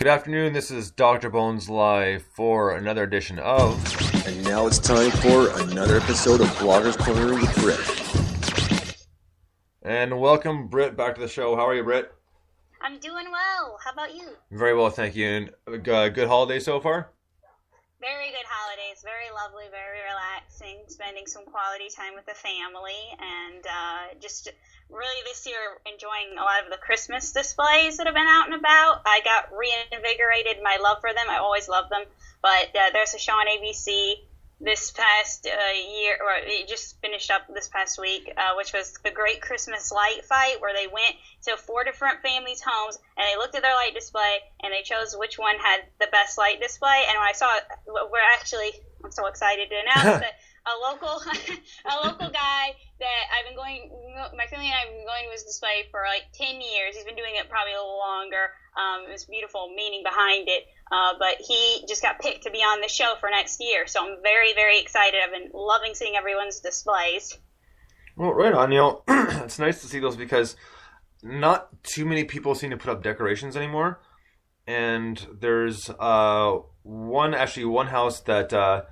Good afternoon, this is Dr. Bones live for another edition of... And now it's time for another episode of Blogger's Corner with Britt. And welcome, Britt, back to the show. How are you, Britt? I'm doing well. How about you? Very well, thank you. And good holiday so far? Very good holidays. Very lovely, very relaxing. Spending some quality time with the family. And just really this year enjoying a lot of the Christmas displays that have been out and about. I got reinvigorated my love for them. I always loved them. But there's a show on ABC this past year, or it just finished up this past week, which was the Great Christmas Light Fight, where they went to 4 different families' homes and they looked at their light display and they chose which one had the best light display. And when I saw it, I'm so excited to announce that a local guy that my family and I have been going to his display for like 10 years. He's been doing it probably a little longer. There's beautiful meaning behind it. But he just got picked to be on the show for next year. So I'm very, very excited. I've been loving seeing everyone's displays. Well, right on, Neil. It's nice to see those because not too many people seem to put up decorations anymore. And there's one house that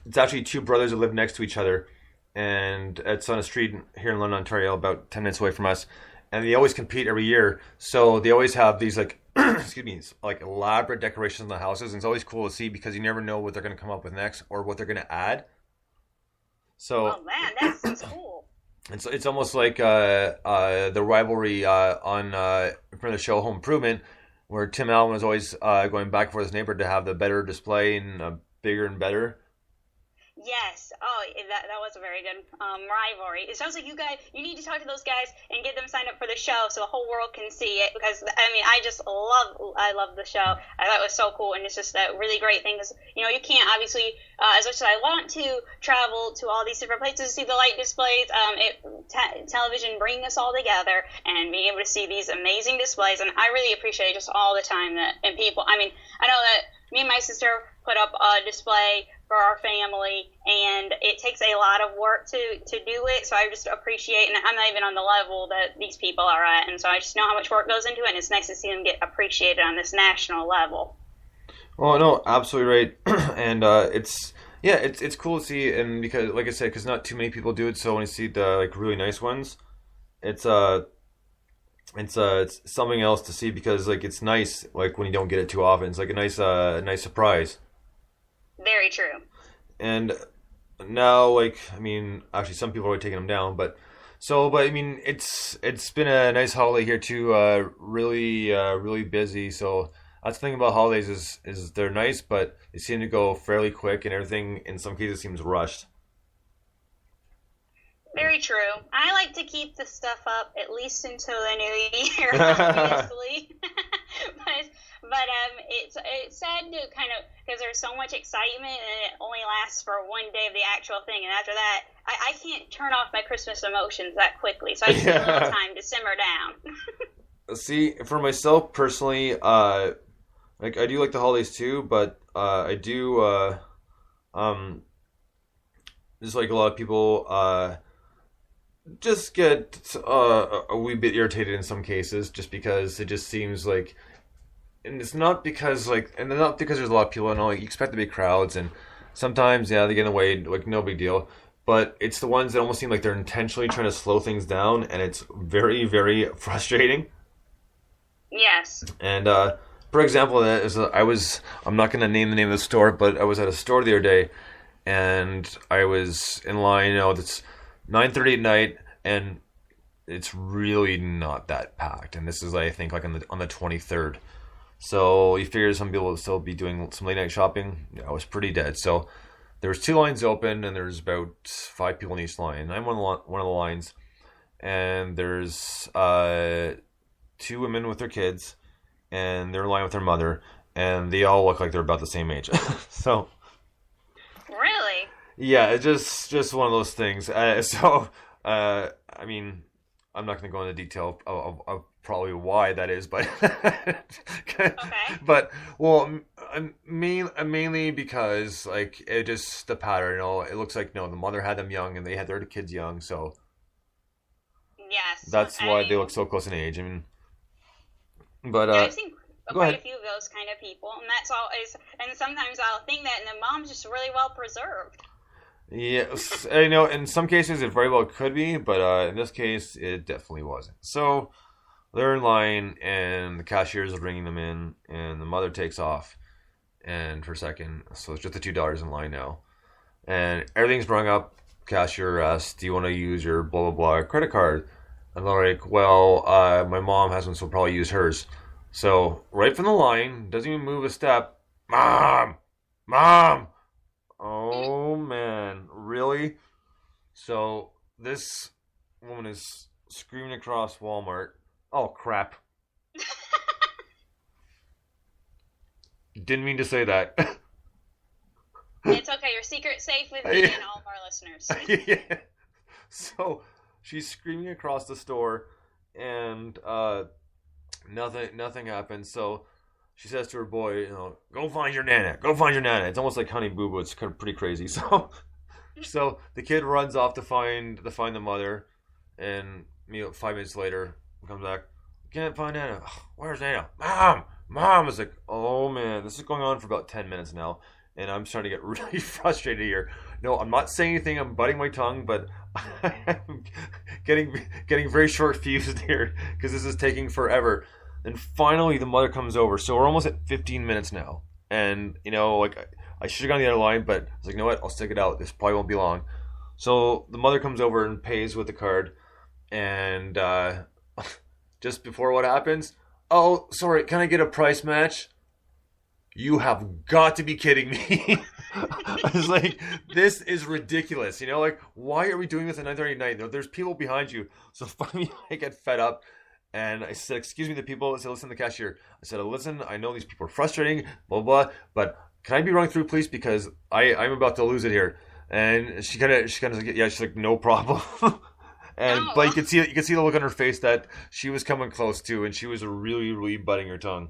it's actually 2 brothers that live next to each other. And it's on a street here in London, Ontario, about 10 minutes away from us. And they always compete every year. So they always have these like elaborate decorations in the houses. And it's always cool to see because you never know what they're going to come up with next or what they're going to add. So, oh man, that's cool. It's almost like the rivalry on from the show Home Improvement, where Tim Allen was always going back for his neighbor to have the better display and bigger and better. Yes. Oh, that was a very good rivalry. It sounds like you need to talk to those guys and get them signed up for the show so the whole world can see it. Because I love the show. I thought it was so cool, and it's just a really great thing. Because you can't obviously, as much as I want to travel to all these different places to see the light displays, television bring us all together and being able to see these amazing displays. And I really appreciate just all the time and people. I mean, I know that me and my sister put up a display for our family, and it takes a lot of work to do it, so I just appreciate, and I'm not even on the level that these people are at, and so I just know how much work goes into it, and it's nice to see them get appreciated on this national level. Oh, no, absolutely right. And it's cool to see, and because, like I said, because not too many people do it, so when you see the really nice ones, it's something else to see because it's nice when you don't get it too often. It's like a nice surprise. Very true. And now, actually, some people are taking them down, but I mean, it's been a nice holiday here too. Really busy. So that's the thing about holidays is they're nice, but they seem to go fairly quick, and everything in some cases seems rushed. Very true. I like to keep the stuff up at least until the new year, obviously. but it's sad to kind of, because there's so much excitement and it only lasts for one day of the actual thing, and after that, I can't turn off my Christmas emotions that quickly, so I just need a little time to simmer down. See, for myself personally, I do like the holidays too, but I do just like a lot of people just get a wee bit irritated in some cases, just because it just seems like, and it's not because not because there's a lot of people and all. You expect the big crowds, and sometimes they get in the way, no big deal. But it's the ones that almost seem like they're intentionally trying to slow things down, and it's very, very frustrating. Yes. And for example, I'm not going to name the name of the store, but I was at a store the other day, and I was in line. It's 9:30 at night, and it's really not that packed. And this is, I think, on the 23rd. So you figure some people will still be doing some late night shopping. I was pretty dead. So there was 2 lines open, and there's about 5 people in each line. I'm one of the lines, and there's 2 women with their kids, and they're in line with their mother, and they all look like they're about the same age. So. Really? Yeah, it's just one of those things. I mean, I'm not going to go into detail of probably why that is, but okay. But mainly because it just the pattern. It looks like the mother had them young and they had their kids young, so yes, that's why they look so close in age. I mean, but yeah, I've seen Go quite ahead. a few of those kind of people, and that's always. And sometimes I'll think that, and the mom's just really well preserved. Yes, in some cases it very well could be, but in this case it definitely wasn't. So they're in line, and the cashiers are bringing them in, and the mother takes off, and for a second, so it's just the $2 in line now, and everything's brought up. Cashier asks, "Do you want to use your blah blah blah credit card?" And they're like, "Well, my mom has one, so we'll probably use hers." So right from the line, doesn't even move a step. Mom, mom. Oh man, really? So this woman is screaming across Walmart. Oh crap. Didn't mean to say that. It's okay. Your secret's safe with me and all of our listeners. Yeah. So she's screaming across the store, and nothing happens. So she says to her boy, "Go find your nana. Go find your nana." It's almost like Honey Boo Boo. It's kind of pretty crazy. So the kid runs off to find the mother, and 5 minutes later comes back. "Can't find Nana. Where's Nana? Mom." It's like, oh man, this is going on for about 10 minutes now, and I'm starting to get really frustrated here. No, I'm not saying anything. I'm biting my tongue, but I'm getting very short fused here because this is taking forever. And finally, the mother comes over. So we're almost at 15 minutes now, and I should have gone the other line, but I was like, you know what? I'll stick it out. This probably won't be long. So the mother comes over and pays with the card, and just before what happens, "Oh, sorry, can I get a price match?" You have got to be kidding me. I was like, this is ridiculous. Why are we doing this at 9:30 at night? There's people behind you. So finally I get fed up, and I said, "Excuse me," the people. I said, "Listen, the cashier." I said, "Listen, I know these people are frustrating, blah, blah, but can I be run through, please? Because I'm about to lose it here." And she kind of like, yeah, she's like, "No problem." But you could see the look on her face that she was coming close to, and she was really, really biting her tongue.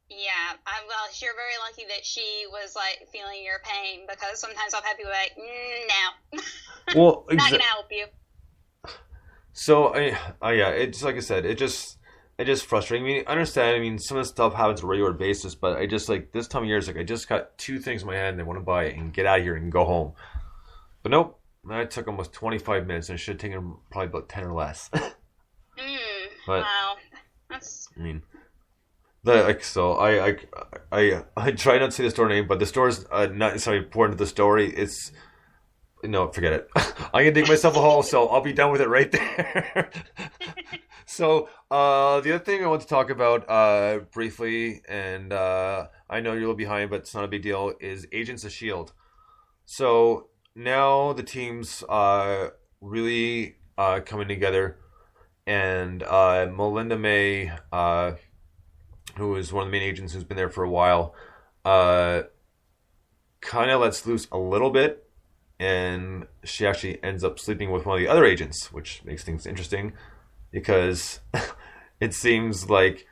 Yeah, well, you're very lucky that she was like feeling your pain, because sometimes I've had people like, "No, well, not gonna help you." So yeah, it's like I said, it just frustrating me. I understand. I mean, some of the stuff happens on a regular basis, but I just like this time of year is like I just got two things in my hand and I want to buy it and get out of here and go home. But nope, that took almost 25 minutes, and it should have taken probably about 10 or less. But, wow, that's. I mean. I try not to say the store name, but the store is not necessarily important to the story. It's forget it. I'm gonna dig myself a hole, so I'll be done with it right there. So the other thing I want to talk about briefly, and I know you're a little behind, but it's not a big deal, is Agents of S.H.I.E.L.D. So now the team's really coming together, and Melinda May, who is one of the main agents who's been there for a while, kind of lets loose a little bit, and she actually ends up sleeping with one of the other agents, which makes things interesting, because it seems like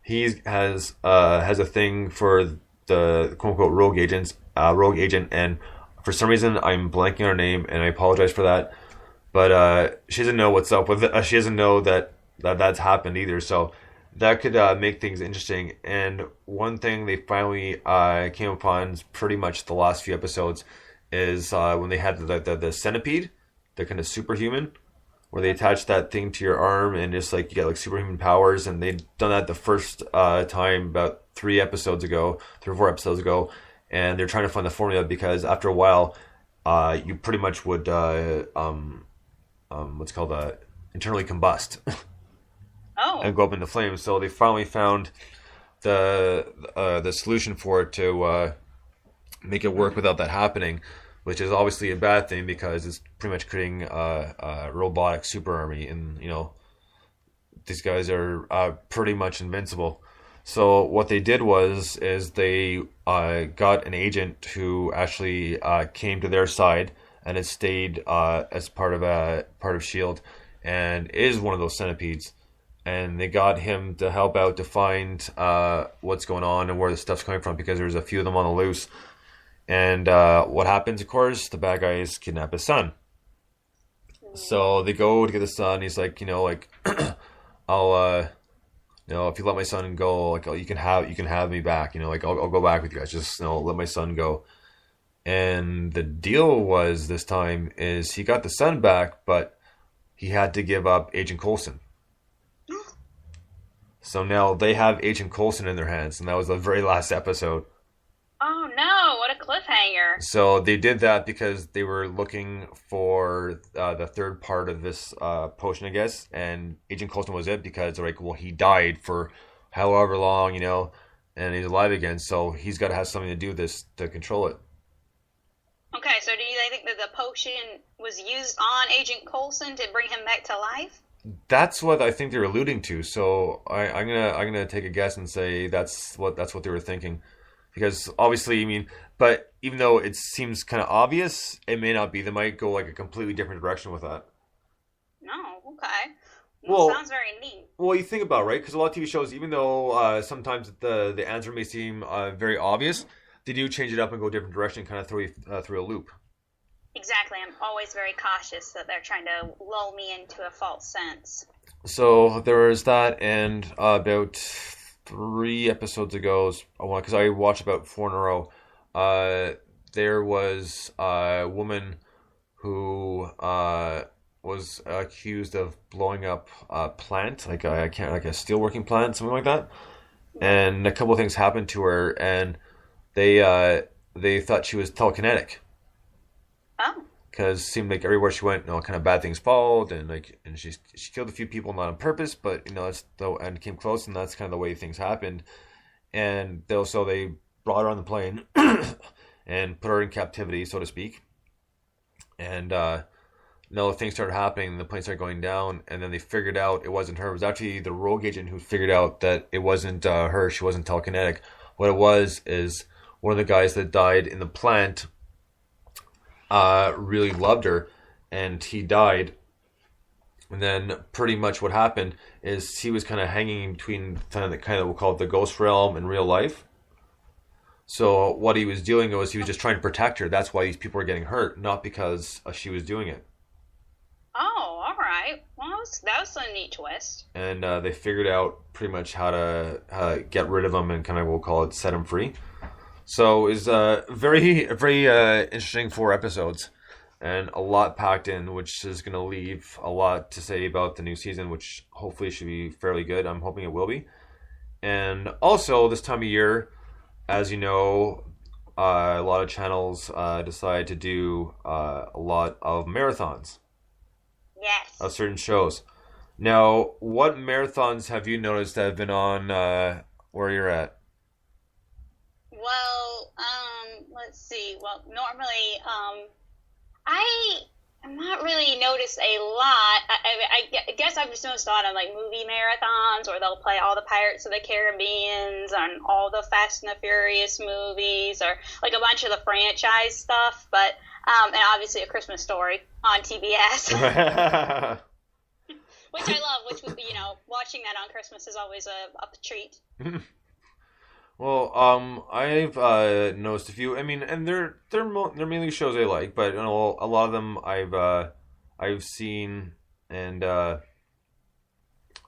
he has a thing for the quote-unquote rogue agent, and for some reason I'm blanking on her name, and I apologize for that, but she doesn't know what's up with it. She doesn't know that's happened either, so that could make things interesting. And one thing they finally came upon, pretty much the last few episodes, is when they had the centipede, the kind of superhuman, where they attach that thing to your arm and just like you get like superhuman powers. And they'd done that the first time about 3 or 4 episodes ago, and they're trying to find the formula, because after a while, you pretty much would what's called internally combust. Oh. And go up into flames. So they finally found the solution for it to make it work without that happening, which is obviously a bad thing, because it's pretty much creating a robotic super army, and these guys are pretty much invincible. So what they did is they got an agent who actually came to their side and has stayed as part of S.H.I.E.L.D. and is one of those centipedes. And they got him to help out to find what's going on and where the stuff's coming from, because there's a few of them on the loose. And what happens, of course, the bad guys kidnap his son. So they go to get the son. He's like, I'll if you let my son go, like, you can have me back. Like, I'll go back with you guys. Just, let my son go. And the deal was this time is he got the son back, but he had to give up Agent Coulson. So now they have Agent Coulson in their hands, and that was the very last episode. Oh no, what a cliffhanger. So they did that because they were looking for the third part of this potion, I guess, and Agent Coulson was it because they're like, well, he died for however long, and he's alive again, so he's got to have something to do with this to control it. Okay, so do you think that the potion was used on Agent Coulson to bring him back to life? That's what I think they're alluding to. So I'm gonna take a guess and say that's what they were thinking. Because obviously, but even though it seems kind of obvious, it may not be. They might go like a completely different direction with that. No, okay. Well, sounds very neat. Well, you think about it, right? Because a lot of TV shows, even though sometimes the answer may seem very obvious, they do change it up and go a different direction, kind of throw you through a loop. Exactly. I'm always very cautious that they're trying to lull me into a false sense. So there was that, and about 3 episodes ago, because I watched about 4 in a row, there was a woman who was accused of blowing up a plant, like a steelworking plant, something like that. And a couple of things happened to her, and they thought she was telekinetic. Oh. Because it seemed like everywhere she went, kind of bad things followed, and she killed a few people not on purpose, but and came close, and that's kind of the way things happened. And so they brought her on the plane and put her in captivity, so to speak. And things started happening, the plane started going down, and then they figured out it wasn't her. It was actually the rogue agent who figured out that it wasn't her. She wasn't telekinetic. What it was is one of the guys that died in the plant really loved her, and he died. And then pretty much what happened is he was kind of hanging between kind of we'll call it the ghost realm and real life. So what he was doing was he was just trying to protect her. That's why these people were getting hurt, not because she was doing it. Oh, all right. Well, that was a neat twist. And they figured out pretty much how to get rid of him and kind of, we'll call it, set him free. So it's very, very interesting 4 episodes, and a lot packed in, which is going to leave a lot to say about the new season, which hopefully should be fairly good. I'm hoping it will be. And also, this time of year, as you know, a lot of channels decide to do a lot of marathons. Yes. Of certain shows. Now, what marathons have you noticed that have been on where you're at? Well, let's see. Well, normally, I'm not really noticed a lot. I guess I've just noticed a lot of like movie marathons, or they'll play all the Pirates of the Caribbean and all the Fast and the Furious movies, or like a bunch of the franchise stuff. But and obviously A Christmas Story on TBS, which I love. Which watching that on Christmas is always a treat. Well, I've noticed a few. And they're mainly shows I like, but a lot of them I've seen, and a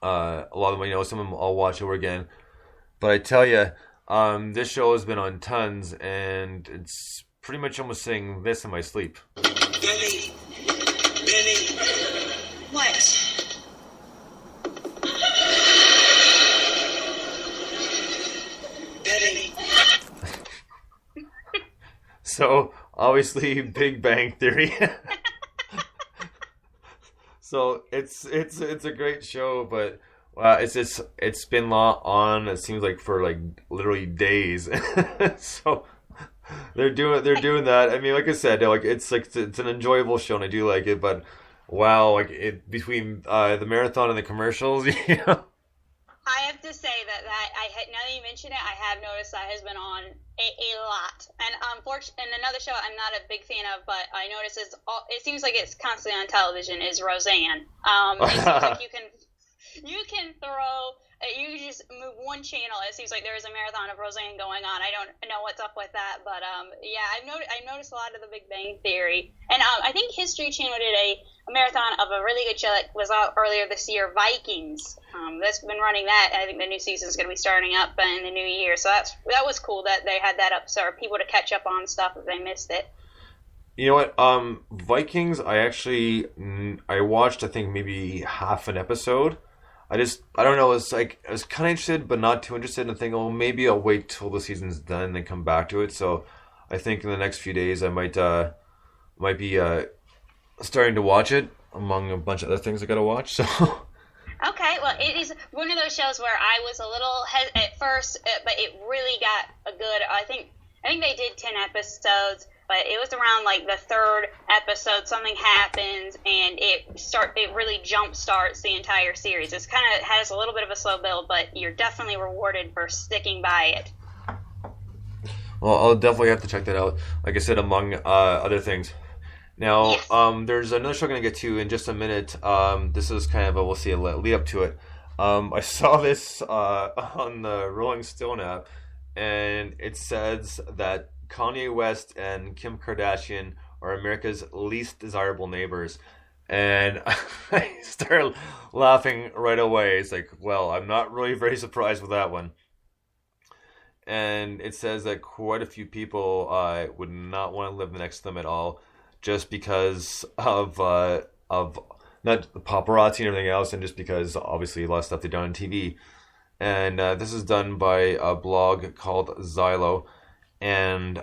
lot of them, some of them I'll watch over again. But I tell you, this show has been on tons, and it's pretty much almost saying this in my sleep. Benny. What? So obviously, Big Bang Theory. So it's a great show, but it's been on. It seems like for like literally days. So they're doing that. Like I said, it's an enjoyable show, and I do like it. But wow, between the marathon and the commercials, I have to say that now that you mention it, I have noticed that has been on a lot. And unfortunately, and another show I'm not a big fan of, but I notice it seems like it's constantly on television, is Roseanne. It seems like you can throw, you just move one channel. It seems like there's a marathon of Roseanne going on. I don't know what's up with that, but yeah, I've noticed a lot of the Big Bang Theory, and I think History Channel did a marathon of a really good show that was out earlier this year, Vikings. That's been running that. I think the new season is going to be starting up in the new year. So that was cool that they had that up so people to catch up on stuff if they missed it. You know what? Vikings, I watched, I think, maybe half an episode. I don't know, I was kind of interested, but not too interested, and thinking, maybe I'll wait till the season's done and then come back to it. So I think in the next few days I might be starting to watch it among a bunch of other things I got to watch. So. Okay, well, it is one of those shows where I was a little at first, but it really got a good. I think they did 10 episodes, but it was around like the third episode something happens and it really jump starts the entire series. It's kind of has a little bit of a slow build, but you're definitely rewarded for sticking by it. Well, I'll definitely have to check that out. Like I said, among other things. Now, yes. There's another show I'm going to get to in just a minute. This is kind of we'll see a lead up to it. I saw this on the Rolling Stone app, and it says that Kanye West and Kim Kardashian are America's least desirable neighbors. And I started laughing right away. It's like, well, I'm not really very surprised with that one. And it says that quite a few people would not want to live next to them at all, just because of not the paparazzi and everything else, and just because obviously a lot of stuff they've done on TV. And this is done by a blog called Xylo, and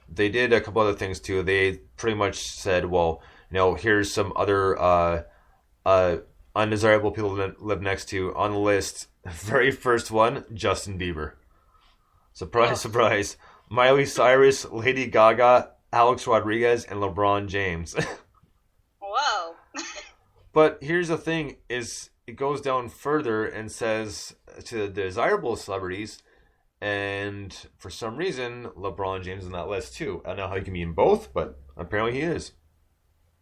they did a couple other things too. They pretty much said, well, here's some other undesirable people to live next to on the list. Very first one, Justin Bieber. Surprise, surprise. Miley Cyrus, Lady Gaga, Alex Rodriguez, and LeBron James. Whoa. But here's the thing, is it goes down further and says to the desirable celebrities, and for some reason, LeBron James is on that list too. I don't know how he can be in both, but apparently he is.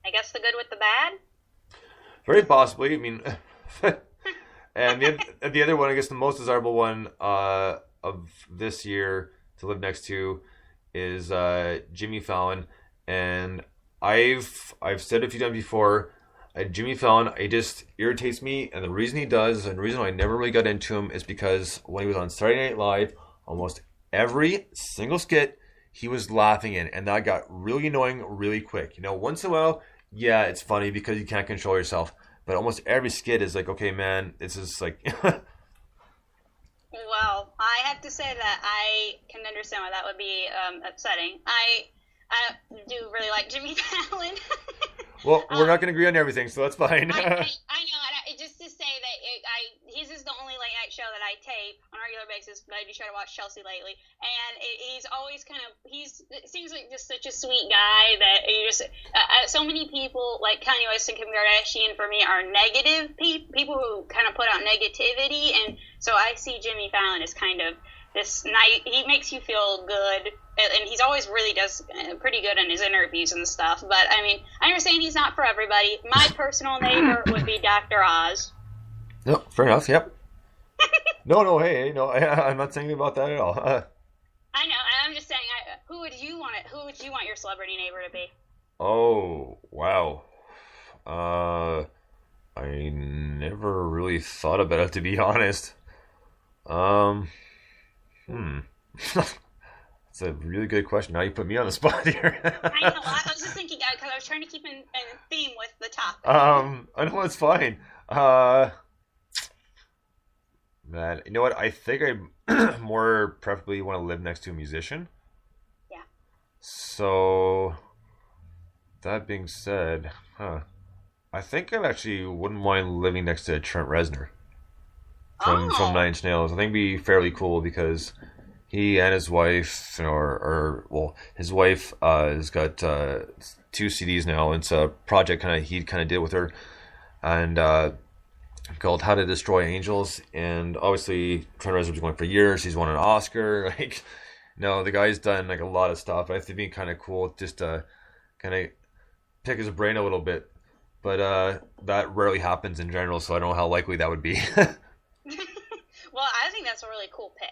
I guess the good with the bad? Very possibly. I mean, and the other one, I guess the most desirable one of this year to live next to is Jimmy Fallon. And I've said it a few times before, Jimmy Fallon, it just irritates me, and the reason he does, and the reason I never really got into him, is because when he was on Saturday Night Live, almost every single skit he was laughing in, and that got really annoying really quick. Once in a while, yeah, it's funny because you can't control yourself, but almost every skit is like, okay, man, this is like... Well, I have to say that I can understand why that would be upsetting. I do really like Jimmy Fallon. Well, we're not going to agree on everything, so that's fine. I know. And just to say that his is the only late night show that I tape on a regular basis, but I do try to watch Chelsea lately. And he's always it seems like just such a sweet guy that you just, so many people like Kanye West and Kim Kardashian for me are negative people who kind of put out negativity. And so I see Jimmy Fallon as kind of this night, he makes you feel good, and he's always really does pretty good in his interviews and stuff. But I mean, I understand he's not for everybody. My personal neighbor would be Dr. Oz. No, fair enough. Yep. No. Hey, no, I'm not saying about that at all. I know. I'm just saying. Who would you want your celebrity neighbor to be? Oh, wow. I never really thought about it, to be honest. That's a really good question. Now you put me on the spot here. I know. I was just thinking because I was trying to keep in theme with the topic. I know it's fine. Man, you know what? I think I more preferably want to live next to a musician. Yeah. So, that being said, I think I actually wouldn't mind living next to Trent Reznor from Nine Inch Nails. I think it'd be fairly cool because he and his wife, his wife has got 2 CDs now. It's a project he did with her, and called "How to Destroy Angels." And obviously, Trent Reznor's been going for years. He's won an Oscar. The guy's done a lot of stuff. I think it'd be kind of cool just to kind of pick his brain a little bit. But that rarely happens in general, so I don't know how likely that would be. Well, I think that's a really cool pick.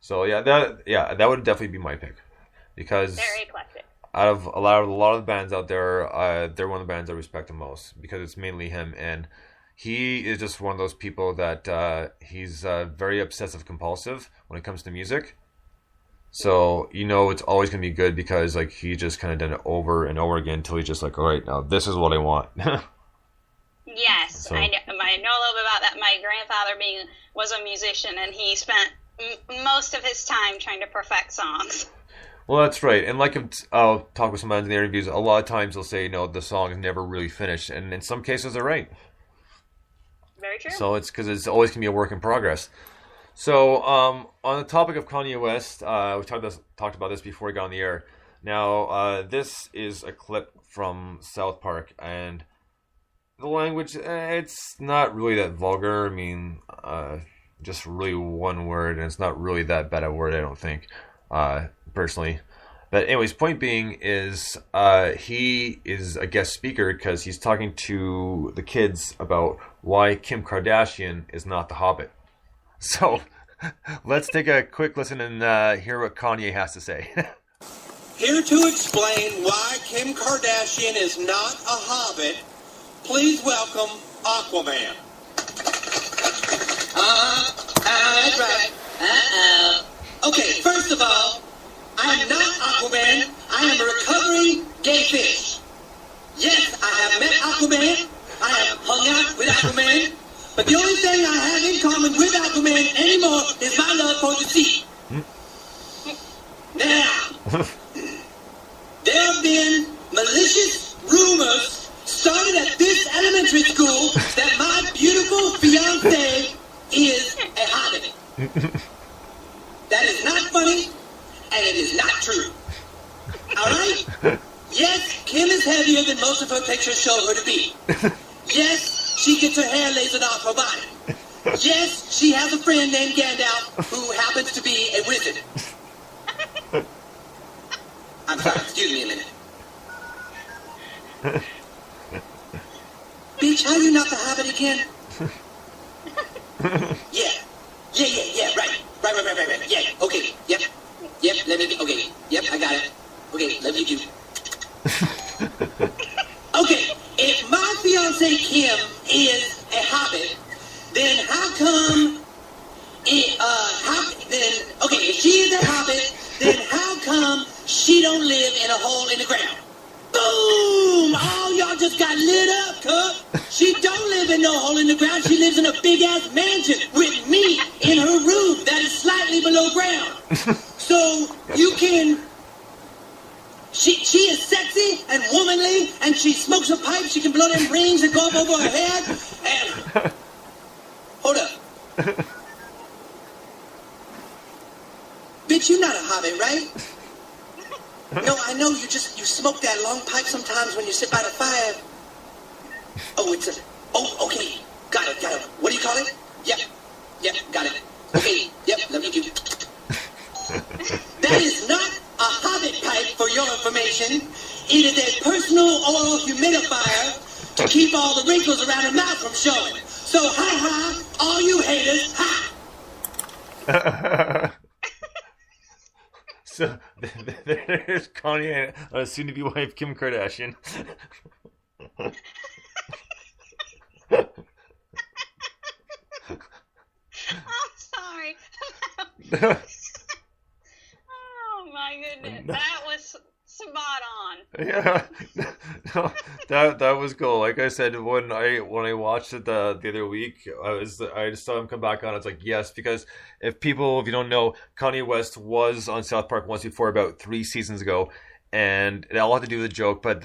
So that would definitely be my pick, because very eclectic. out of a lot of the bands out there, they're one of the bands I respect the most because it's mainly him, and he is just one of those people that he's very obsessive compulsive when it comes to music. So it's always gonna be good because like he just kind of done it over and over again until he's just like, all right, now this is what I want. Yes, so. I know a little bit about that. My grandfather was a musician, and he spent most of his time trying to perfect songs. Well, that's right. And like I'll talk with some bands in the interviews, a lot of times they'll say, the song is never really finished. And in some cases, they're right. Very true. So it's because it's always going to be a work in progress. So on the topic of Kanye West, we talked about this before we got on the air. Now, this is a clip from South Park, and the language, it's not really that vulgar. I mean, just really one word, and it's not really that bad a word, I don't think, personally. But anyways, point being is he is a guest speaker because he's talking to the kids about why Kim Kardashian is not the Hobbit. So let's take a quick listen and hear what Kanye has to say. Here to explain why Kim Kardashian is not a Hobbit, please welcome Aquaman. That's right. Uh-oh. Okay, first of all, I am not Aquaman. I am a recovering gay fish. Yes, I have met Aquaman. I have hung out with Aquaman. But the only thing I have in common with Aquaman anymore is my love for the sea. Now, there have been malicious rumors started at this elementary school that my beautiful fiancé is a hobbit. That is not funny, and it is not true. Alright? Yes, Kim is heavier than most of her pictures show her to be. Yes, she gets her hair lasered off her body. Yes, she has a friend named Gandalf who happens to be a wizard. I'm sorry, excuse me a minute. Bitch, how you not the Hobbit again? Yeah, right. Yeah, okay, yep, let me, okay, yep, I got it. Okay, love you too. Okay, if my fiancée Kim is a Hobbit, then how come, if she is a Hobbit, then how come she don't live in a hole in the ground? Boom! Oh, y'all just got lit up, cup. She don't live in no hole in the ground. She lives in a big-ass mansion with me in her room that is slightly below ground. So you can... She is sexy and womanly, and she smokes a pipe. She can blow them rings that go up over her head. And... Hold up. Bitch, you're not a hobbit, right? No, I know you smoke that long pipe sometimes when you sit by the fire. Okay. Got it. What do you call it? Yep, got it. Okay, yep, let me do. That is not a hobbit pipe, for your information. It is a personal oral humidifier to keep all the wrinkles around her mouth from showing. So, ha, all you haters, ha! So there's Kanye and soon-to-be wife Kim Kardashian. I'm sorry. Oh my goodness, that was spot on. Yeah, no, that was cool. Like I said, when I watched it the other week, I just saw him come back on. It's like, yes, because if you don't know, Kanye West was on South Park once before, about 3 seasons ago, and it all had to do with the joke. But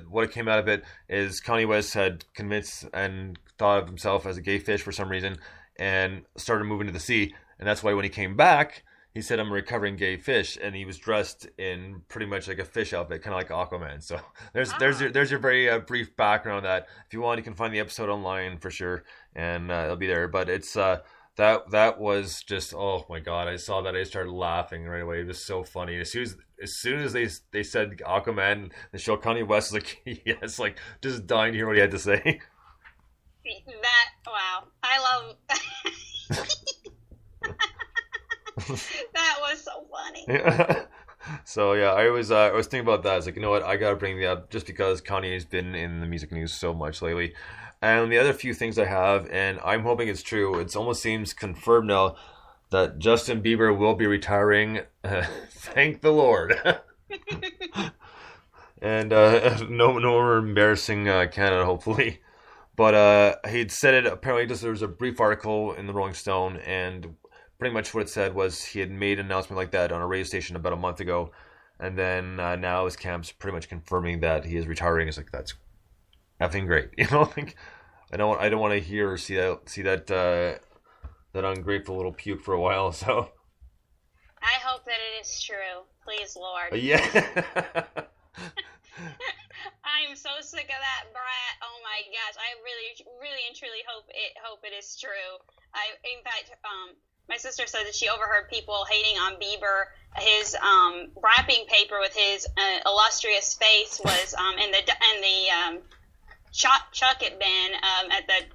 what came out of it is Kanye West had convinced and thought of himself as a gay fish for some reason, and started moving to the sea, and that's why when he came back, he said, I'm a recovering gay fish, and he was dressed in pretty much like a fish outfit, kind of like Aquaman. So there's your very brief background on that. If you want, you can find the episode online for sure, and it'll be there. But it's that was just, oh my god! I saw that, I started laughing right away. It was so funny. As soon as they said Aquaman, the show, Kanye West was like, yes, like just dying to hear what he had to say. Wow, I love. That was so funny. Yeah. So yeah, I was thinking about that. I was like, you know what, I gotta bring that up just because Kanye's been in the music news so much lately. And the other few things I have, and I'm hoping it's true. It almost seems confirmed now that Justin Bieber will be retiring. Thank the Lord. And no more embarrassing Canada, hopefully. But he'd said it. Apparently, just there was a brief article in the Rolling Stone, and pretty much what it said was he had made an announcement like that on a radio station about a month ago, and then now his camp's pretty much confirming that he is retiring. It's like that's effing great, you know. Like I don't want to hear or see that ungrateful little puke for a while. So I hope that it is true. Please, Lord. yeah. I'm so sick of that brat. Oh my gosh, I really and truly hope it is true. In fact, my sister said that she overheard people hating on Bieber. His wrapping paper with his illustrious face was in the chuck it bin at the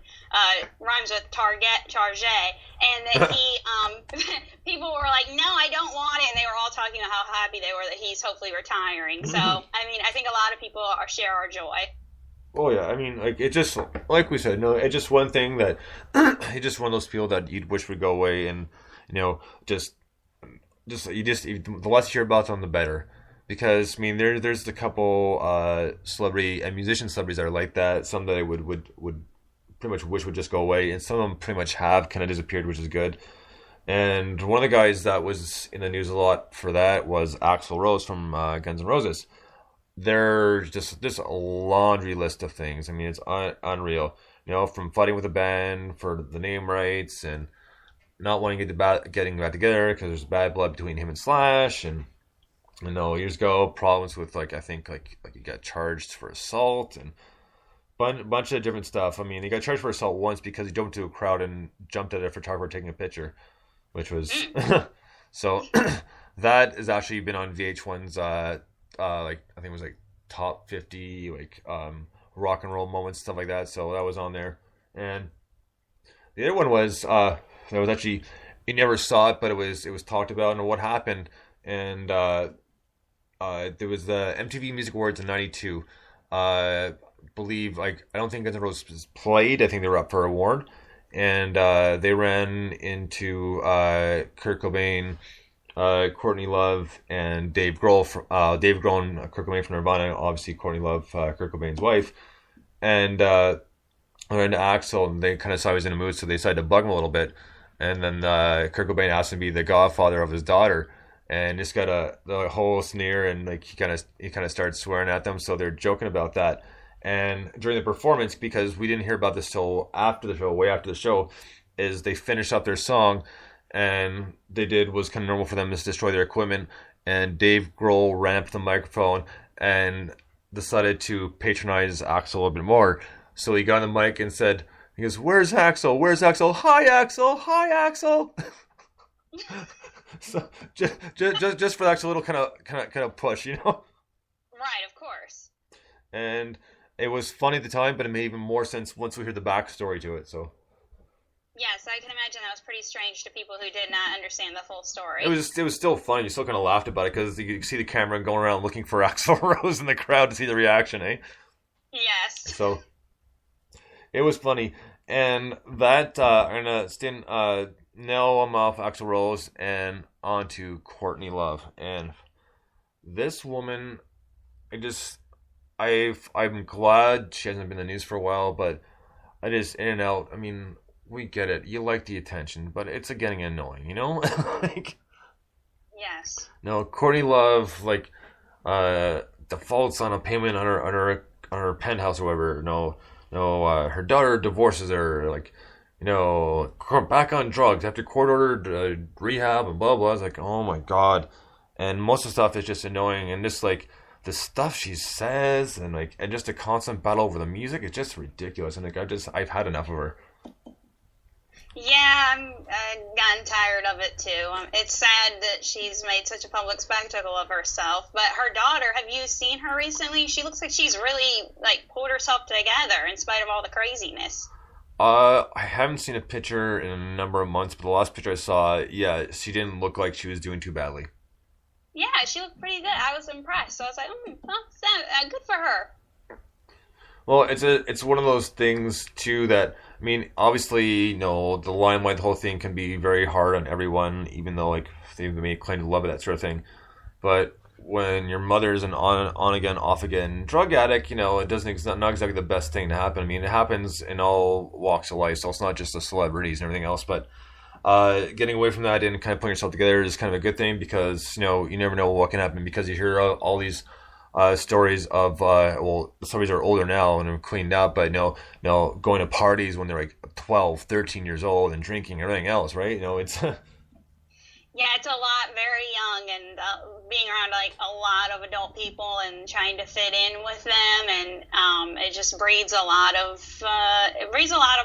rhymes with Target, and that he people were like, no, I don't want it, and they were all talking about how happy they were that he's hopefully retiring. So I mean, I think a lot of people share our joy. Oh yeah, I mean, like it just like we said, no, it's just one thing that it's just one of those people that you'd wish would go away, and you know, just the less you hear about them, the better. Because I mean, there's a couple celebrity and musician celebrities that are like that. Some that I would pretty much wish would just go away, and some of them pretty much have kind of disappeared, which is good. And one of the guys that was in the news a lot for that was Axl Rose from Guns N' Roses. There's just a laundry list of things. I mean, it's unreal. You know, from fighting with a band for the name rights and not wanting to getting back together because there's bad blood between him and Slash, and you know, years ago problems with I think he got charged for assault and bunch of different stuff. I mean, he got charged for assault once because he jumped into a crowd and jumped at a photographer taking a picture, which was so. That has actually been on VH1's I think it was top 50 rock and roll moments, stuff like that. So that was on there. And the other one was that was actually, you never saw it, but it was talked about and what happened. And there was the MTV Music Awards in '92. Believe I don't think Guns N' Roses played. I think they were up for an award, and they ran into Kurt Cobain, Courtney Love, and Dave Grohl. Dave Grohl and Kurt Cobain from Nirvana. Obviously, Courtney Love, Kurt Cobain's wife, and ran into Axl, and they kind of saw he was in a mood, so they decided to bug him a little bit. And then Kurt Cobain asked him to be the godfather of his daughter, and just got the whole sneer, and he kind of started swearing at them. So they're joking about that. And during the performance, because we didn't hear about this till after the show, way after the show, is they finished up their song, and they did was kind of normal for them to destroy their equipment. And Dave Grohl ran up to the microphone and decided to patronize Axl a little bit more. So he got on the mic and said, he goes, "Where's Axl? Where's Axl? Hi, Axl! Hi, Axl!" So just for that little kind of push, you know. Right, of course. And it was funny at the time, but it made even more sense once we heard the backstory to it. So. Yes, I can imagine that was pretty strange to people who did not understand the full story. It was still funny. You still kind of laughed about it because you could see the camera going around looking for Axl Rose in the crowd to see the reaction, eh? Yes. So it was funny, and that I'm gonna now I'm off Axl Rose and onto Courtney Love, and this woman, I'm glad she hasn't been in the news for a while, but I just in and out. I mean, we get it. You like the attention, but it's getting annoying, you know? Yes. No, Courtney Love defaults on a payment on her penthouse or whatever. No, her daughter divorces her. Back on drugs after court ordered rehab and blah blah. It's like, oh my god, and most of the stuff is just annoying, and just the stuff she says, and just a constant battle over the music. It's just ridiculous, and I've had enough of her. Yeah, I'm gotten tired of it too. It's sad that she's made such a public spectacle of herself. But her daughter, have you seen her recently? She looks like she's really pulled herself together in spite of all the craziness. I haven't seen a picture in a number of months, but the last picture I saw, yeah, she didn't look like she was doing too badly. Yeah, she looked pretty good. I was impressed. So I was like, good for her. Well, it's one of those things too that, I mean, obviously, the limelight, the whole thing can be very hard on everyone, even though like they may claim to love it, that sort of thing. But when your mother's an on again, off again drug addict, it doesn't not exactly the best thing to happen. I mean, it happens in all walks of life, so it's not just the celebrities and everything else. But getting away from that and kind of putting yourself together is kind of a good thing, because you never know what can happen, because you hear all these stories of the stories are older now and are cleaned up, but going to parties when they're like 12, 13 years old and drinking and everything else, right? It's Yeah, it's a lot, very young, and being around like a lot of adult people and trying to fit in with them, and it just breeds a lot of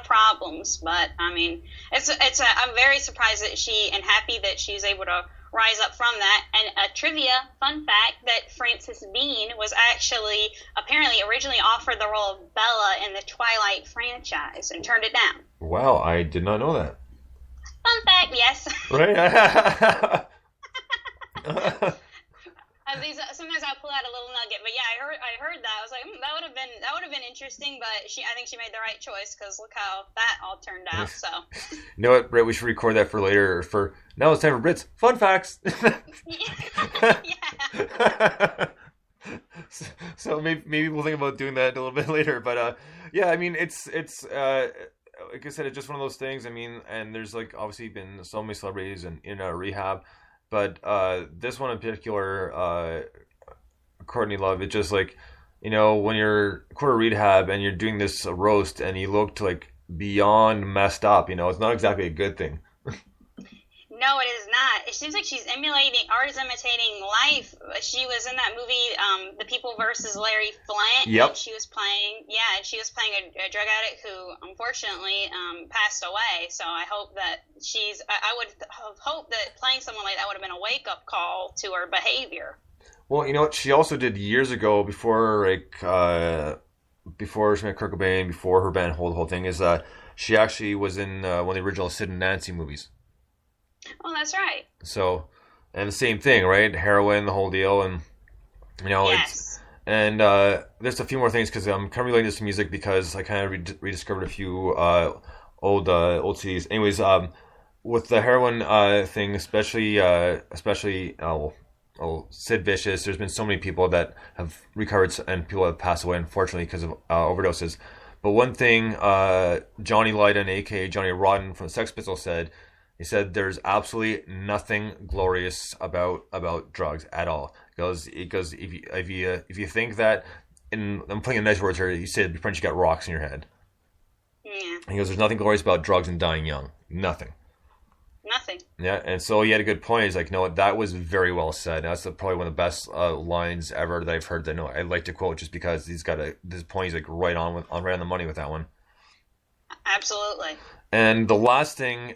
problems. But I mean, I'm very surprised that and happy that she's able to rise up from that. And a trivia fun fact that Frances Bean was actually apparently originally offered the role of Bella in the Twilight franchise and turned it down. Wow, I did not know that. Fun fact, yes. Right? Sometimes I'll pull out a little nugget, but yeah, I heard that. I was like, that would have been interesting, but I think she made the right choice, because look how that all turned out. So. You know what, Britt? We should record that for later. Now it's time for Britt's fun facts. Yeah. So maybe we'll think about doing that a little bit later. But yeah, I mean, it's like I said, it's just one of those things. I mean, and there's like obviously been so many celebrities in rehab, but this one in particular, Courtney Love, it's just like, when you're quarter rehab and you're doing this roast and you looked like beyond messed up, it's not exactly a good thing. No, it is not. It seems like art is imitating life. She was in that movie, The People versus Larry Flint. Yep. And she was playing a drug addict who unfortunately passed away. So I hope that I would have hoped that playing someone like that would have been a wake-up call to her behavior. Well, you know what she also did years ago, before she met Kurt Cobain, before her band, the whole thing, is she actually was in one of the original Sid and Nancy movies. Oh, that's right. So, and the same thing, right? Heroin, the whole deal, and yes. There's a few more things, because I'm kind of relating this to music, because I kind of rediscovered a few old CDs. Anyways, with the heroin thing, especially Sid Vicious, there's been so many people that have recovered and people have passed away, unfortunately, because of overdoses. But one thing Johnny Lydon, aka Johnny Rotten from the Sex Pistols, said. He said there's absolutely nothing glorious about drugs at all. He goes if you think that, and I'm putting in nice words here, you said before you got rocks in your head. Yeah. He goes, there's nothing glorious about drugs and dying young. Nothing. Yeah, and so he had a good point. He's like, that was very well said. That's probably one of the best lines ever that I've heard. That I like to quote, just because he's got this point. He's like right on the money with that one. Absolutely. And the last thing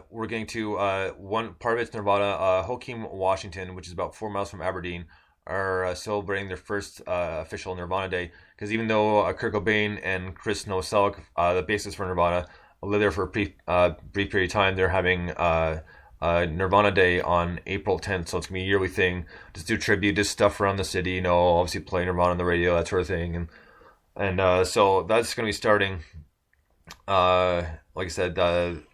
we're getting to, one part of it's Nevada. Hoquiam, Washington, which is about 4 miles from Aberdeen, are celebrating their first official Nirvana Day. Because even though Kurt Cobain and Chris Novoselic, the bassist for Nirvana, lived there for a brief period of time, they're having Nirvana Day on April 10th. So it's going to be a yearly thing. Just do tribute, just stuff around the city, obviously play Nirvana on the radio, that sort of thing. And so that's going to be starting... like I said,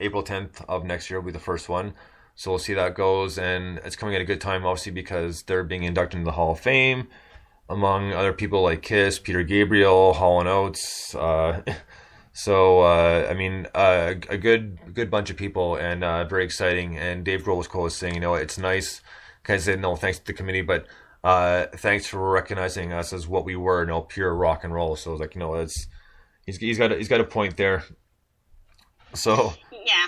April 10th of next year will be the first one. So we'll see how that goes. And it's coming at a good time, obviously, because they're being inducted into the Hall of Fame, among other people like Kiss, Peter Gabriel, Hall & Oates. I mean, a good bunch of people, and very exciting. And Dave Grohl was quoted saying, it's nice. Kind of said, no, thanks to the committee, but thanks for recognizing us as what we were, pure rock and roll. So it's like, he's got a point there. So yeah.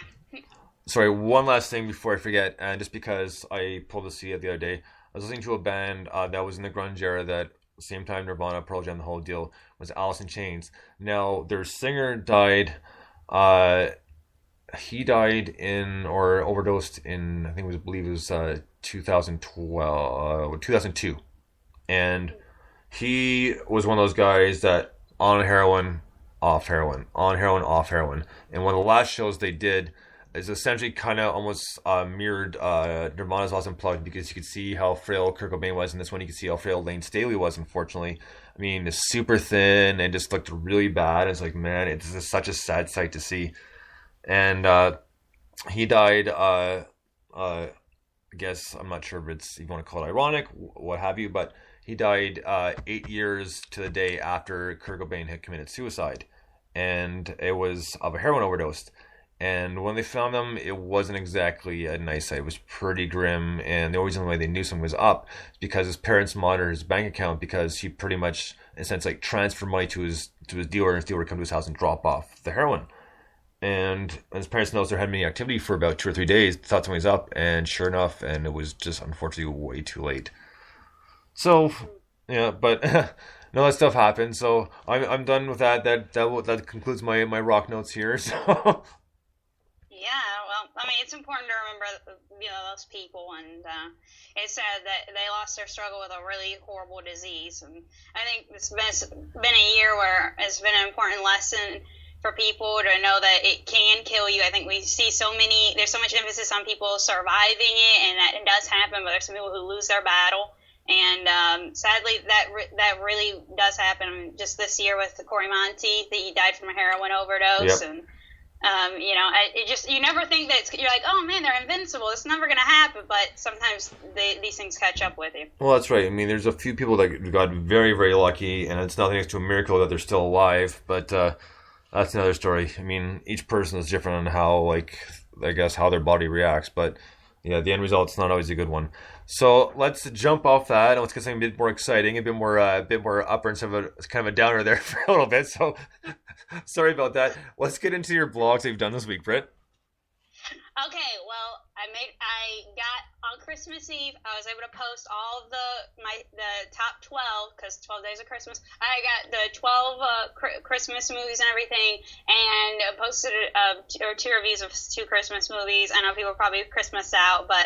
Sorry, one last thing before I forget, and just because I pulled the CD the other day, I was listening to a band that was in the grunge era that same time Nirvana, Pearl Jam, the whole deal, was Alice in Chains. Now their singer died. He died or overdosed in, I believe it was 2002, and he was one of those guys that on heroin, off heroin, on heroin, off heroin. And one of the last shows they did, is essentially kind of almost mirrored Nirvana's Lost Unplugged, because you could see how frail Kurt Cobain was in this one. You could see how frail Lane Staley was, unfortunately. I mean, it's super thin and just looked really bad. It's like, man, it's just such a sad sight to see. And he died, I guess, I'm not sure if it's, you want to call it ironic, what have you, but he died 8 years to the day after Kurt Cobain had committed suicide. And it was of a heroin overdose. And when they found him, it wasn't exactly a nice sight. It was pretty grim. And the only reason why they knew something was up is because his parents monitored his bank account, because he pretty much, in a sense, like transferred money to his dealer, and his dealer would come to his house and drop off the heroin. And his parents noticed there hadn't been any activity for about 2 or 3 days, thought something was up, and sure enough, and it was just unfortunately way too late. So, yeah, but no, that stuff happened. So I'm done with that. That concludes my rock notes here. So. Yeah, well, I mean, it's important to remember, those people, and it's sad that they lost their struggle with a really horrible disease. And I think it's been a year where it's been an important lesson for people to know that it can kill you. I think we see there's so much emphasis on people surviving it, and that it does happen, but there's some people who lose their battle. And sadly, that really does happen. Just this year with Corey Monteith, he died from a heroin overdose. Yep. And you never think that you're like, oh man, they're invincible, it's never going to happen, but sometimes these things catch up with you. Well, that's right. I mean, there's a few people that got very, very lucky, and it's nothing next to a miracle that they're still alive, but that's another story. I mean, each person is different on how, how their body reacts, but yeah, the end result's not always a good one. So let's jump off that, and let's get something a bit more exciting, a bit more upper instead of kind of a downer there for a little bit. So sorry about that. Let's get into your blogs that you've done this week, Britt. Okay, well, I got on Christmas Eve, I was able to post all of the top 12, because 12 days of Christmas. I got the 12 Christmas movies and everything, and posted two reviews of 2 Christmas movies. I know people probably Christmas out, but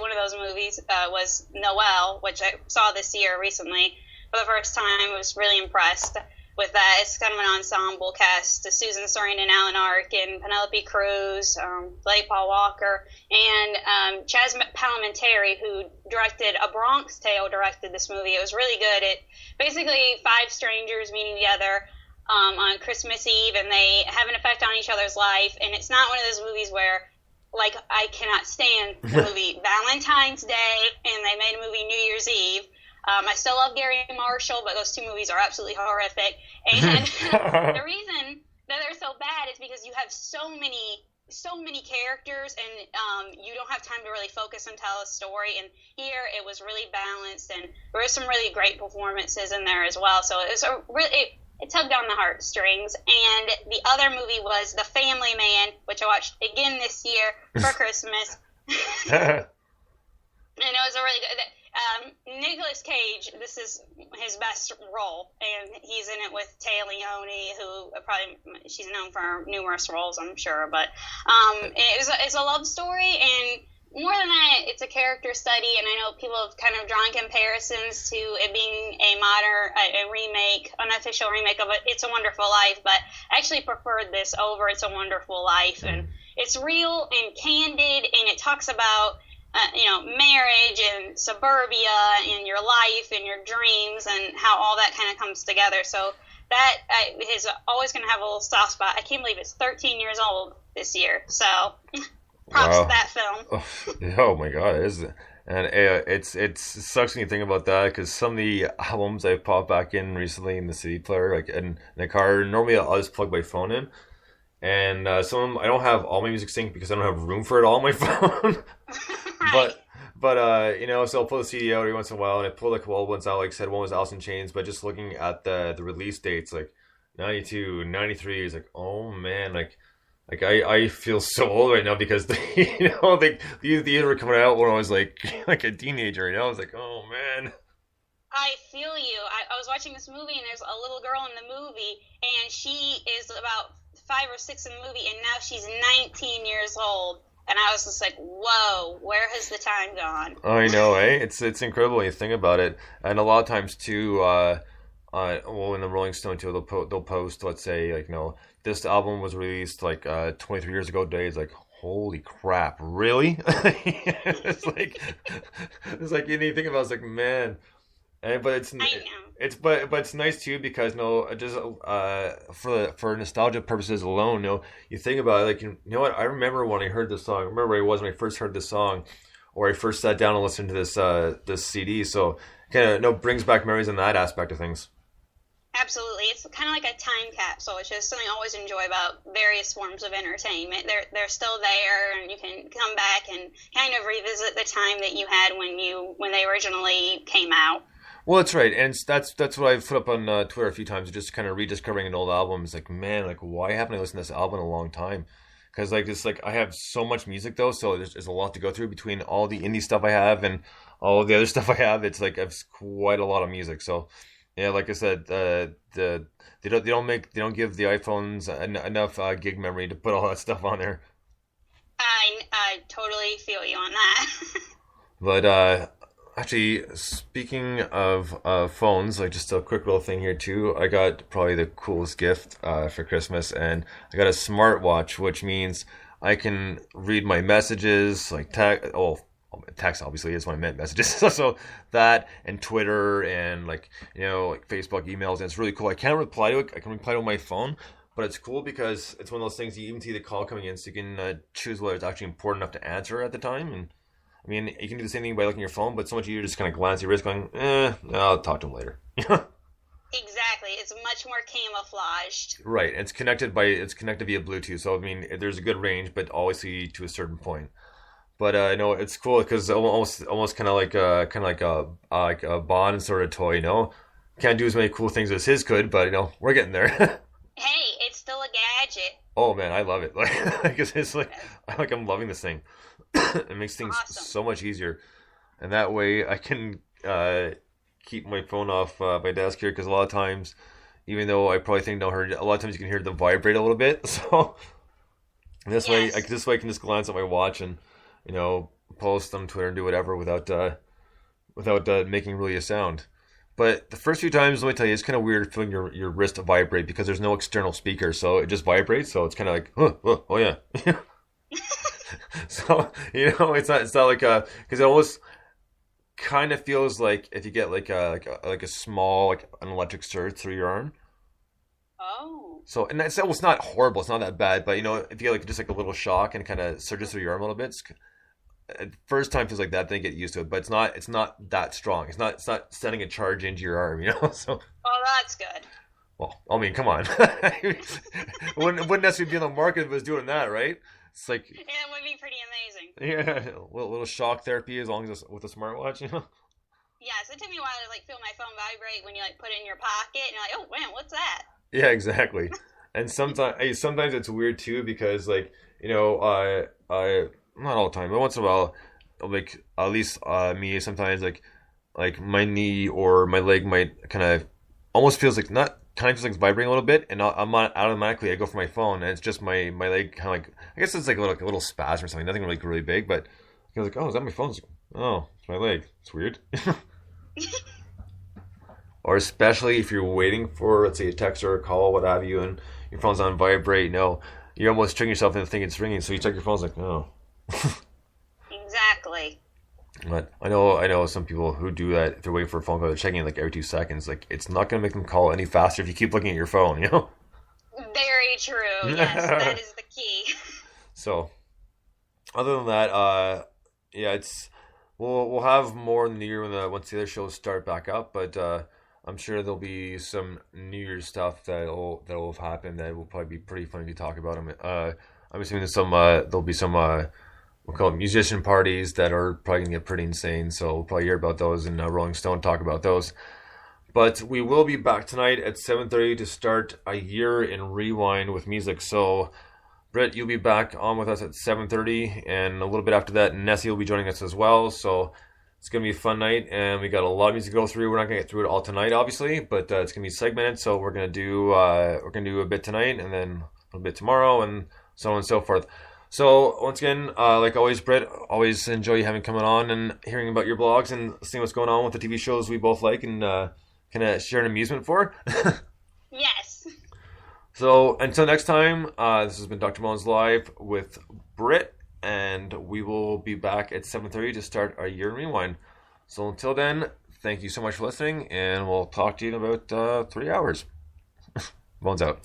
one of those movies was Noel, which I saw this year recently for the first time. I was really impressed with that. It's kind of an ensemble cast: Susan Sarandon, Alan Arkin, Penelope Cruz, Blake Paul Walker, and Chaz Palminteri, who directed A Bronx Tale, directed this movie. It was really good. It basically 5 strangers meeting together on Christmas Eve, and they have an effect on each other's life. And it's not one of those movies where, like, I cannot stand the movie Valentine's Day, and they made a movie New Year's Eve. I still love Gary Marshall, but those 2 movies are absolutely horrific. And the reason that they're so bad is because you have so many characters, and you don't have time to really focus and tell a story. And here it was really balanced, and there were some really great performances in there as well. So it was it tugged on the heartstrings. And the other movie was The Family Man, which I watched again this year for Christmas. And it was a really good. Nicolas Cage, this is his best role, and he's in it with Téa Leoni, who she's known for numerous roles, I'm sure, but it's a love story, and more than that, it's a character study. And I know people have kind of drawn comparisons to it being a remake, unofficial remake of It's a Wonderful Life, but I actually preferred this over It's a Wonderful Life. And it's real and candid, and it talks about marriage and suburbia and your life and your dreams and how all that kind of comes together. So that is always going to have a little soft spot. I can't believe it's 13 years old this year. So props to that film. Oh my God, it is. And it sucks when you think about that, because some of the albums I popped back in recently in the CD player, like in the car, normally I'll just plug my phone in. And some of them, I don't have all my music synced because I don't have room for it all on my phone. Right. But so I'll pull the CD out every once in a while, and I pull like old ones out. Like I said, one was Alice in Chains, but just looking at the release dates, like 92, 93, is like, oh man, like I feel so old right now, because these were coming out when I was like a teenager. I was like, oh man. I feel you. I was watching this movie, and there's a little girl in the movie, and she is about 5 or 6 in the movie, and now she's 19 years old. And I was just like, whoa, where has the time gone? I know, eh? It's incredible when you think about it. And a lot of times, too, in the Rolling Stone, too, they'll post, let's say, this album was released, 23 years ago today. It's like, holy crap, really? it's like you think about it, it's like, man. But I know. but it's nice too because just for nostalgia purposes alone, you think about it, like you know what, I remember when I heard this song. I remember where I was when I first heard this song, or I first sat down and listened to this CD. So kind of brings back memories in that aspect of things. Absolutely. It's kind of like a time capsule, which is something I always enjoy about various forms of entertainment. They're still there, and you can come back and kind of revisit the time that you had when they originally came out. Well, that's right, and that's what I've put up on Twitter a few times, just kind of rediscovering an old album. It's like, man, like why haven't I listened to this album in a long time? Because like it's like I have so much music though, so there's a lot to go through between all the indie stuff I have and all the other stuff I have. It's like I've quite a lot of music. So yeah, like I said, they don't give the iPhones enough gig memory to put all that stuff on there. I totally feel you on that. But actually, speaking of phones, like just a quick little thing here too. I got probably the coolest gift for Christmas, and I got a smartwatch, which means I can read my messages, like text obviously is what I meant, messages. So that and Twitter and like Facebook emails, and it's really cool. I can't reply to it. I can reply to my phone, but it's cool because it's one of those things you even see the call coming in, so you can choose whether it's actually important enough to answer at the time. And I mean, you can do the same thing by looking at your phone, but so much easier just kind of glance at your wrist going, I'll talk to him later. Exactly. It's much more camouflaged. Right. It's connected via Bluetooth. So, I mean, there's a good range, but obviously to a certain point. But no, it's cool because almost kind of like a Bond sort of toy, Can't do as many cool things as his could, but, we're getting there. Hey, it's still a gadget. Oh, man, I love it. Like, it's like I'm loving this thing. It makes things so much easier, and that way I can keep my phone off my desk here, because a lot of times, even though I probably think don't hurt, a lot of times you can hear them vibrate a little bit. So this way I can just glance at my watch and post on Twitter and do whatever without making really a sound. But the first few times, let me tell you, it's kind of weird feeling your wrist vibrate because there's no external speaker, so it just vibrates. So it's kind of like, oh yeah. So it's not like because it almost kind of feels like if you get like a small like an electric surge through your arm. Oh. So and it's not horrible. It's not that bad, but if you get like just like a little shock and it kind of surges through your arm a little bit. First time feels like that, then you get used to it. But it's not that strong. It's not sending a charge into your arm. So. Oh, that's good. Well, I mean, come on. wouldn't necessarily be on the market if it was doing that, right? It's like, yeah, it would be pretty amazing. Yeah, a little shock therapy as long as it's with a smartwatch, Yes, it took me a while to like feel my phone vibrate when you like put it in your pocket and you're like, oh man, what's that? Yeah, exactly. And sometimes it's weird too because like I not all the time, but once in a while, like at least me sometimes like my knee or my leg might kind of almost feels like not. Kind of feels like it's vibrating a little bit, and automatically I go for my phone, and it's just my leg kind of like, I guess it's like a little spasm or something, nothing really big, but I was like, oh, is that my phone? Oh, it's my leg. It's weird. Or especially if you're waiting for, let's say, a text or a call, what have you, and your phone's on vibrate, you're almost tricking yourself into thinking it's ringing, so you check your phone, it's like, oh. Exactly. But I know some people who do that. If they're waiting for a phone call, they're checking it like every 2 seconds. Like, it's not going to make them call any faster if you keep looking at your phone, Very true. Yes, that is the key. So, other than that, we'll have more in the year once the other shows start back up. But I'm sure there'll be some New Year's stuff that'll have happened that will probably be pretty funny to talk about. I'm assuming there'll be some. We'll call it musician parties that are probably going to get pretty insane. So we'll probably hear about those and Rolling Stone talk about those. But we will be back tonight at 7:30 to start a year in Rewind with music. So, Britt, you'll be back on with us at 7:30. And a little bit after that, Nessie will be joining us as well. So it's going to be a fun night. And we got a lot of music to go through. We're not going to get through it all tonight, obviously. But it's going to be segmented. So we're going to do a bit tonight and then a little bit tomorrow and so on and so forth. So, once again, like always, Britt, always enjoy having coming on and hearing about your blogs and seeing what's going on with the TV shows we both like and kind of share an amusement for. Yes. So, until next time, this has been Dr. Mullins Live with Britt, and we will be back at 7:30 to start our year rewind. So until then, thank you so much for listening, and we'll talk to you in about 3 hours. Bones out.